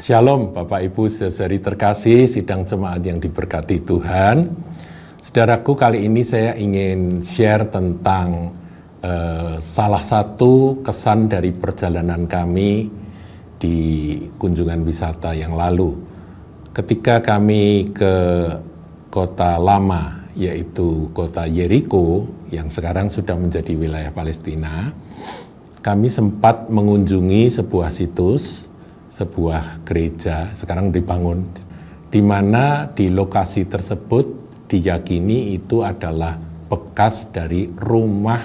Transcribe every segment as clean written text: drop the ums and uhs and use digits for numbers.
Shalom Bapak Ibu saudari terkasih, sidang jemaat yang diberkati Tuhan. Saudaraku, kali ini saya ingin share tentang salah satu kesan dari perjalanan kami di kunjungan wisata yang lalu. Ketika kami ke kota lama, yaitu kota Yeriko, yang sekarang sudah menjadi wilayah Palestina, kami sempat mengunjungi sebuah situs, sebuah gereja sekarang dibangun, di mana di lokasi tersebut diyakini itu adalah bekas dari rumah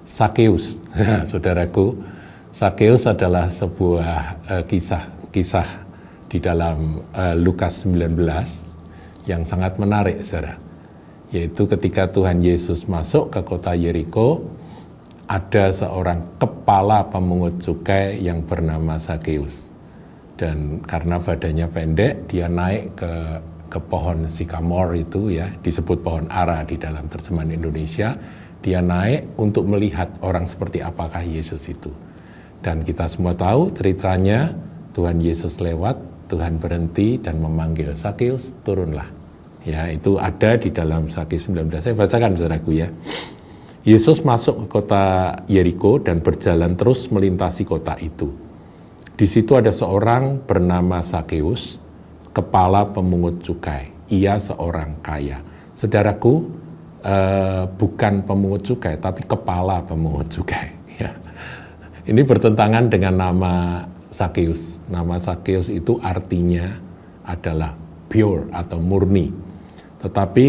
Sakeus. Saudaraku, Sakeus adalah sebuah kisah di dalam Lukas 19 yang sangat menarik, saudara. Yaitu ketika Tuhan Yesus masuk ke kota Yeriko, ada seorang kepala pemungut cukai yang bernama Sakeus. Dan karena badannya pendek, dia naik ke pohon sikamor itu, ya, disebut pohon ara di dalam terjemahan Indonesia. Dia naik untuk melihat orang seperti apakah Yesus itu. Dan kita semua tahu ceritanya, Tuhan Yesus lewat, Tuhan berhenti dan memanggil, Sakeus, turunlah. Ya, itu ada di dalam Sakeus 19. Saya bacakan, saudaraku, ya. Yesus masuk ke kota Yeriko dan berjalan terus melintasi kota itu. Di situ ada seorang bernama Sakeus, kepala pemungut cukai. Ia seorang kaya. Saudaraku, bukan pemungut cukai, tapi kepala pemungut cukai. Ya. Ini bertentangan dengan nama Sakeus. Nama Sakeus itu artinya adalah pure atau murni. Tetapi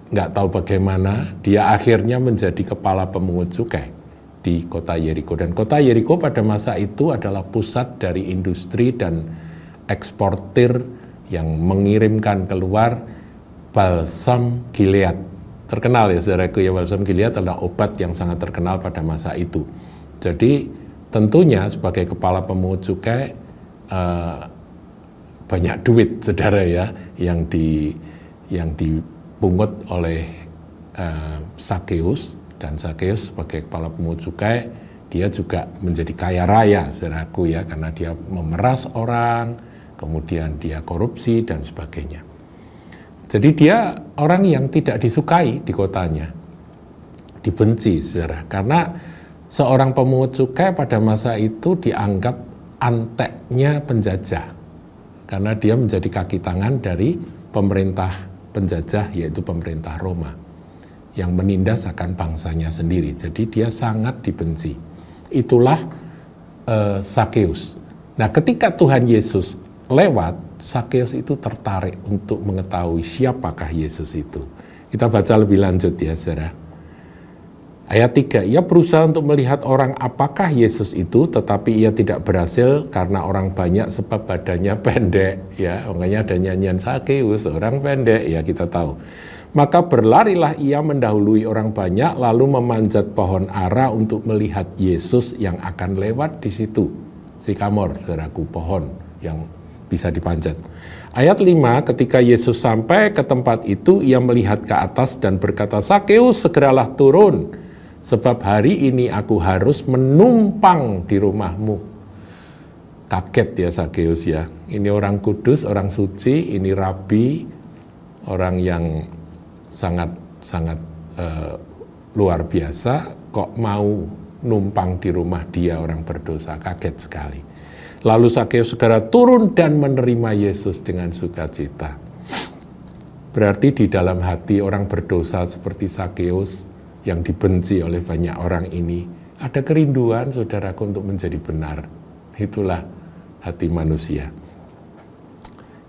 nggak tahu bagaimana dia akhirnya menjadi kepala pemungut cukai di kota Yeriko. Dan kota Yeriko pada masa itu adalah pusat dari industri dan eksportir yang mengirimkan keluar balsam Gilead. Terkenal, ya saudaraku, ya, balsam Gilead adalah obat yang sangat terkenal pada masa itu. Jadi tentunya sebagai kepala pemungut cukai banyak duit, saudara, ya, yang dipungut oleh Sakeus. Dan Sakeus sebagai kepala pemungut cukai, dia juga menjadi kaya raya, saudaraku, ya, karena dia memeras orang, kemudian dia korupsi dan sebagainya. Jadi dia orang yang tidak disukai di kotanya, dibenci, saudara, karena seorang pemungut cukai pada masa itu dianggap anteknya penjajah, karena dia menjadi kaki tangan dari pemerintah penjajah, yaitu pemerintah Roma, yang menindas akan bangsanya sendiri. Jadi dia sangat dibenci. Itulah Sakeus. Nah, ketika Tuhan Yesus lewat, Sakeus itu tertarik untuk mengetahui siapakah Yesus itu. Kita baca lebih lanjut, ya, saudara. Ayat 3, ia berusaha untuk melihat orang apakah Yesus itu, tetapi ia tidak berhasil karena orang banyak sebab badannya pendek, ya. Makanya ada nyanyian Sakeus, orang pendek, ya, kita tahu. Maka berlarilah ia mendahului orang banyak, lalu memanjat pohon ara untuk melihat Yesus yang akan lewat di situ. Sikamor, saudaraku, pohon yang bisa dipanjat. Ayat 5, ketika Yesus sampai ke tempat itu, ia melihat ke atas dan berkata, Sakeus, segeralah turun, sebab hari ini aku harus menumpang di rumahmu. Kaget, ya, Sakeus, ya. Ini orang kudus, orang suci, ini rabi, orang yang sangat luar biasa, kok mau numpang di rumah dia, orang berdosa. Kaget sekali. Lalu Sakeus segera turun dan menerima Yesus dengan sukacita. Berarti di dalam hati orang berdosa seperti Sakeus yang dibenci oleh banyak orang ini, ada kerinduan, saudaraku, untuk menjadi benar. Itulah hati manusia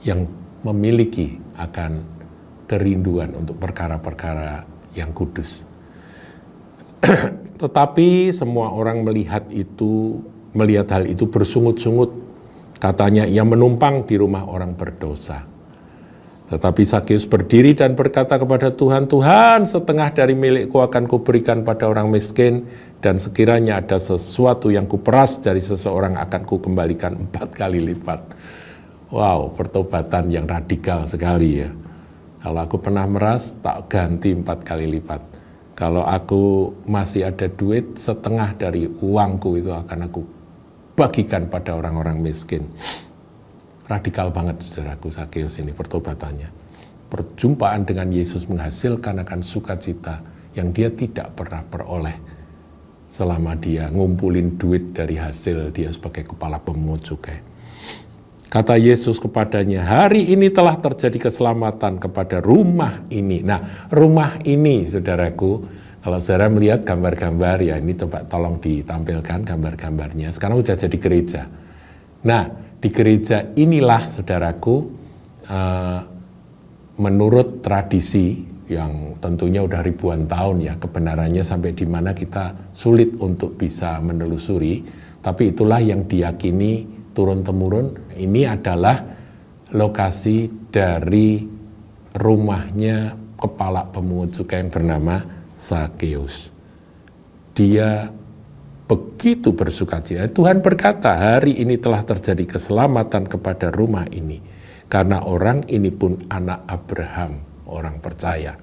yang memiliki akan kerinduan untuk perkara-perkara yang kudus. Tetapi semua orang melihat hal itu bersungut-sungut. Katanya ia menumpang di rumah orang berdosa. Tetapi Sakeus berdiri dan berkata kepada Tuhan, Tuhan, setengah dari milikku akan kuberikan pada orang miskin, dan sekiranya ada sesuatu yang kuperas dari seseorang akan kukembalikan 4 kali lipat. Wow, pertobatan yang radikal sekali, ya. Kalau aku pernah meras, tak ganti 4 kali lipat. Kalau aku masih ada duit, setengah dari uangku itu akan aku bagikan pada orang-orang miskin. radikal banget saudaraku Sakeus ini pertobatannya. Perjumpaan dengan Yesus menghasilkan akan sukacita yang dia tidak pernah peroleh selama dia ngumpulin duit dari hasil dia sebagai kepala pemungut cukai. Kata Yesus kepadanya, hari ini telah terjadi keselamatan kepada rumah ini. Nah, rumah ini saudaraku, kalau saudara melihat gambar-gambar, ya ini coba tolong ditampilkan gambar-gambarnya. Sekarang udah jadi gereja. Nah, di gereja inilah saudaraku, menurut tradisi yang tentunya udah ribuan tahun ya, kebenarannya sampai di mana kita sulit untuk bisa menelusuri, tapi itulah yang diyakini turun-temurun. Ini adalah lokasi dari rumahnya kepala pemungut cukai yang bernama Sakeus. Dia begitu bersukacita. Tuhan berkata, hari ini telah terjadi keselamatan kepada rumah ini, karena orang ini pun anak Abraham, orang percaya.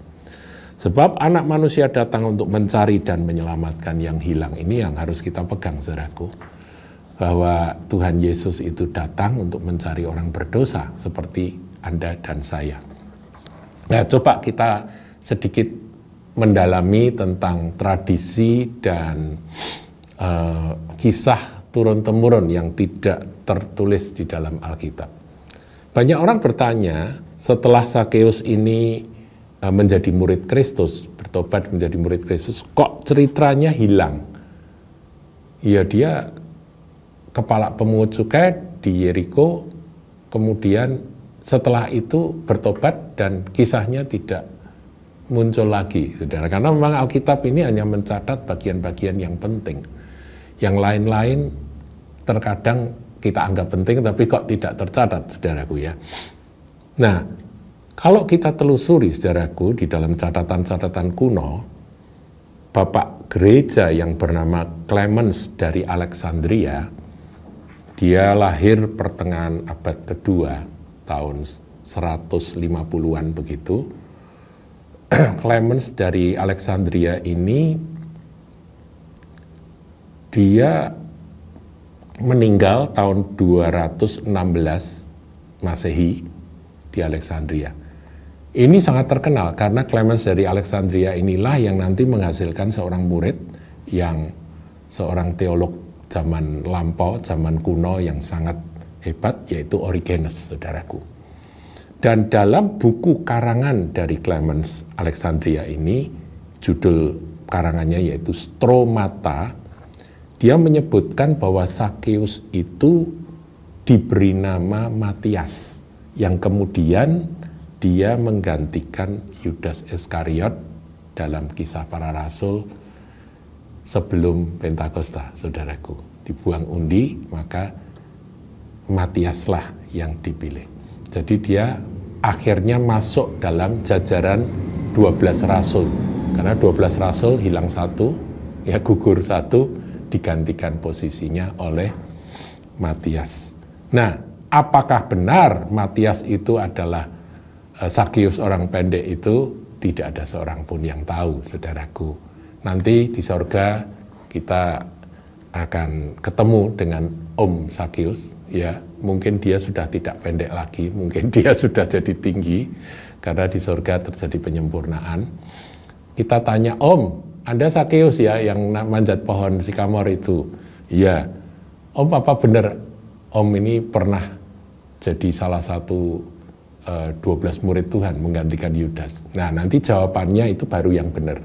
Sebab anak manusia datang untuk mencari dan menyelamatkan yang hilang. Ini yang harus kita pegang, saudaraku. Bahwa Tuhan Yesus itu datang untuk mencari orang berdosa seperti Anda dan saya. Nah, coba kita sedikit mendalami tentang tradisi dan kisah turun-temurun yang tidak tertulis di dalam Alkitab. Banyak orang bertanya, setelah Sakeus ini menjadi murid Kristus, bertobat menjadi murid Kristus, kok ceritanya hilang? Ya, dia kepala pemungut cukai di Yeriko, kemudian setelah itu bertobat dan kisahnya tidak muncul lagi, saudara. Karena memang Alkitab ini hanya mencatat bagian-bagian yang penting. Yang lain-lain terkadang kita anggap penting, tapi kok tidak tercatat, saudaraku ya. Nah, kalau kita telusuri, saudaraku, di dalam catatan-catatan kuno, Bapak gereja yang bernama Clemens dari Alexandria, dia lahir pertengahan abad kedua, tahun 150-an begitu. Clemens dari Alexandria ini, dia meninggal tahun 216 Masehi di Alexandria. Ini sangat terkenal karena Clemens dari Alexandria inilah yang nanti menghasilkan seorang murid yang seorang teolog zaman lampau, zaman kuno yang sangat hebat, yaitu Origenes, saudaraku. Dan dalam buku karangan dari Clemens Alexandria ini, judul karangannya yaitu Stromata, dia menyebutkan bahwa Sakeus itu diberi nama Matias, yang kemudian dia menggantikan Yudas Iskariot dalam Kisah Para Rasul sebelum Pentakosta, saudaraku. Dibuang undi, maka Matiaslah yang dipilih. Jadi dia akhirnya masuk dalam jajaran 12 rasul. Karena 12 rasul hilang satu, ya gugur satu, digantikan posisinya oleh Matias. Nah, apakah benar Matias itu adalah Sakeus orang pendek itu? Tidak ada seorang pun yang tahu, saudaraku. Nanti di sorga kita akan ketemu dengan Om Sakeus, ya mungkin dia sudah tidak pendek lagi, mungkin dia sudah jadi tinggi, karena di sorga terjadi penyempurnaan. Kita tanya, Om, Anda Sakeus ya yang manjat pohon sikamor itu? Iya. Om, apa benar Om ini pernah jadi salah satu 12 murid Tuhan menggantikan Yudas? Nah, nanti jawabannya itu baru yang benar.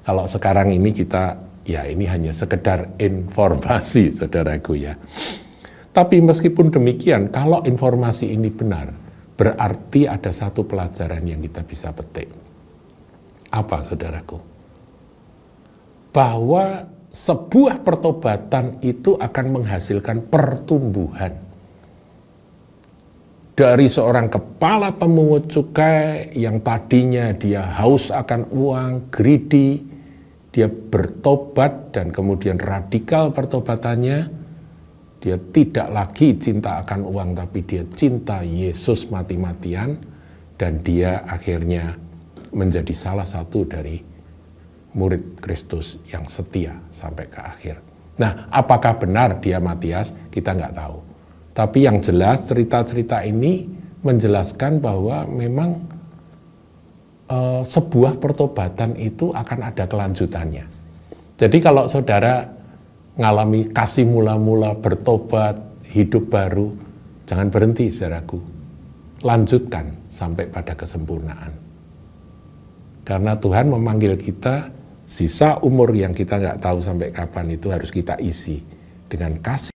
Kalau sekarang ini kita, ya ini hanya sekedar informasi, saudaraku ya. Tapi meskipun demikian, kalau informasi ini benar, berarti ada satu pelajaran yang kita bisa petik. Apa, saudaraku? Bahwa sebuah pertobatan itu akan menghasilkan pertumbuhan. Dari seorang kepala pemungut cukai yang tadinya dia haus akan uang, greedy, dia bertobat dan kemudian radikal pertobatannya, dia tidak lagi cinta akan uang, tapi dia cinta Yesus mati-matian, dan dia akhirnya menjadi salah satu dari murid Kristus yang setia sampai ke akhir. Nah, apakah benar dia Matias? Kita nggak tahu. Tapi yang jelas cerita-cerita ini menjelaskan bahwa memang sebuah pertobatan itu akan ada kelanjutannya. Jadi kalau saudara ngalami kasih mula-mula, bertobat, hidup baru, jangan berhenti saudaraku. Lanjutkan sampai pada kesempurnaan. Karena Tuhan memanggil kita, sisa umur yang kita nggak tahu sampai kapan itu harus kita isi dengan kasih,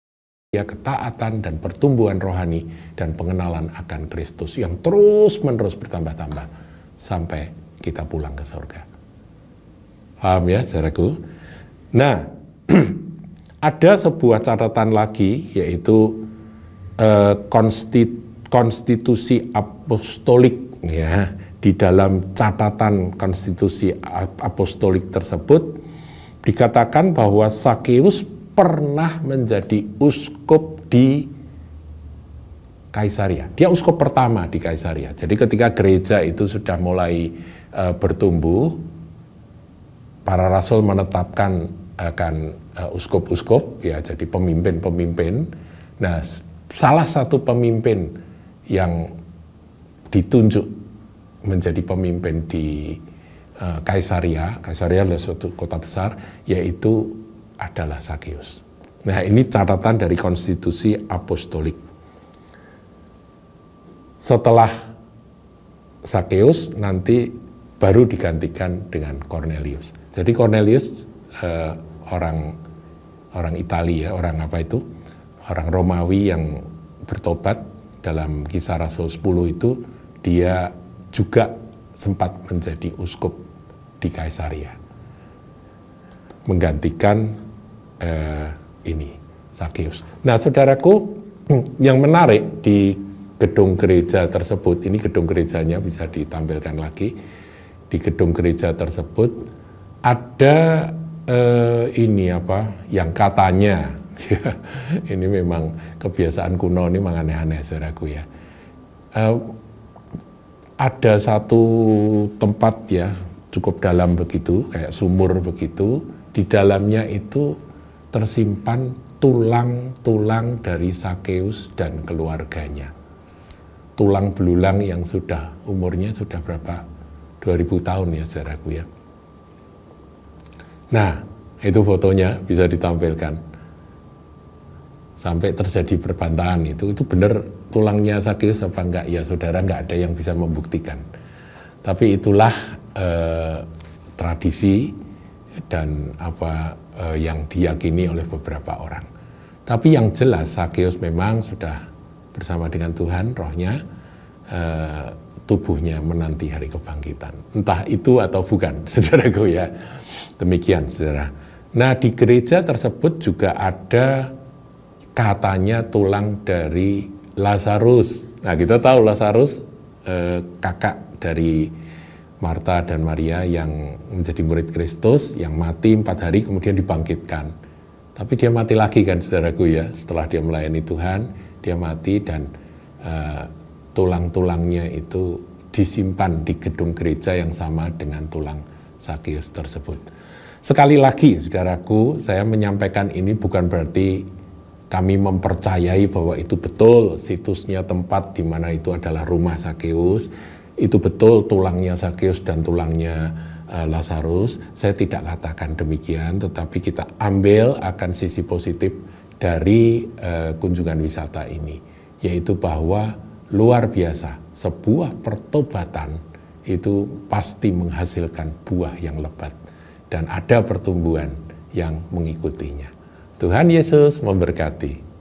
ketaatan, dan pertumbuhan rohani dan pengenalan akan Kristus yang terus-menerus bertambah-tambah sampai kita pulang ke surga. Paham ya saudaraku? Nah, ada sebuah catatan lagi, yaitu konstitusi apostolik, ya. Di dalam catatan konstitusi apostolik tersebut dikatakan bahwa Sakeus pernah menjadi uskup di Kaisaria. Dia uskup pertama di Kaisaria. Jadi ketika gereja itu sudah mulai bertumbuh, para rasul menetapkan akan uskup-uskup, ya, jadi pemimpin-pemimpin. Nah, salah satu pemimpin yang ditunjuk menjadi pemimpin di Kaisaria adalah suatu kota besar, yaitu adalah Sakeus. Nah, ini catatan dari konstitusi apostolik. Setelah Sakeus nanti baru digantikan dengan Cornelius. Jadi Cornelius orang Italia, orang Romawi yang bertobat dalam Kisah Rasul 10 itu, dia juga sempat menjadi uskup di Kaisaria, menggantikan ini Sakeus. Nah, saudaraku, yang menarik di gedung gereja tersebut, ini gedung gerejanya bisa ditampilkan lagi. Di gedung gereja tersebut ada yang katanya ini memang kebiasaan kuno, ini memang aneh-aneh saudaraku ya. Ada satu tempat ya, cukup dalam begitu, kayak sumur begitu. Di dalamnya itu tersimpan tulang-tulang dari Sakeus dan keluarganya. Tulang belulang yang sudah umurnya sudah berapa? 2000 tahun ya saudaraku ya. Nah, itu fotonya bisa ditampilkan. Sampai terjadi perbantahan itu benar tulangnya Sakeus apa enggak, ya saudara, enggak ada yang bisa membuktikan. Tapi itulah tradisi dan yang diyakini oleh beberapa orang. Tapi yang jelas Sakeus memang sudah bersama dengan Tuhan, rohnya, tubuhnya menanti hari kebangkitan. Entah itu atau bukan, saudaraku ya. Demikian saudara. Nah, di gereja tersebut juga ada katanya tulang dari Lazarus. Nah, kita tahu Lazarus kakak dari Marta dan Maria yang menjadi murid Kristus, yang mati 4 hari kemudian dibangkitkan. Tapi dia mati lagi kan saudaraku ya, setelah dia melayani Tuhan, dia mati dan tulang-tulangnya itu disimpan di gedung gereja yang sama dengan tulang Sakeus tersebut. Sekali lagi saudaraku, saya menyampaikan ini bukan berarti kami mempercayai bahwa itu betul situsnya, tempat di mana itu adalah rumah Sakeus, itu betul tulangnya Sakeus dan tulangnya Lazarus. Saya tidak katakan demikian, tetapi kita ambil akan sisi positif dari kunjungan wisata ini, yaitu bahwa luar biasa, sebuah pertobatan itu pasti menghasilkan buah yang lebat dan ada pertumbuhan yang mengikutinya. Tuhan Yesus memberkati.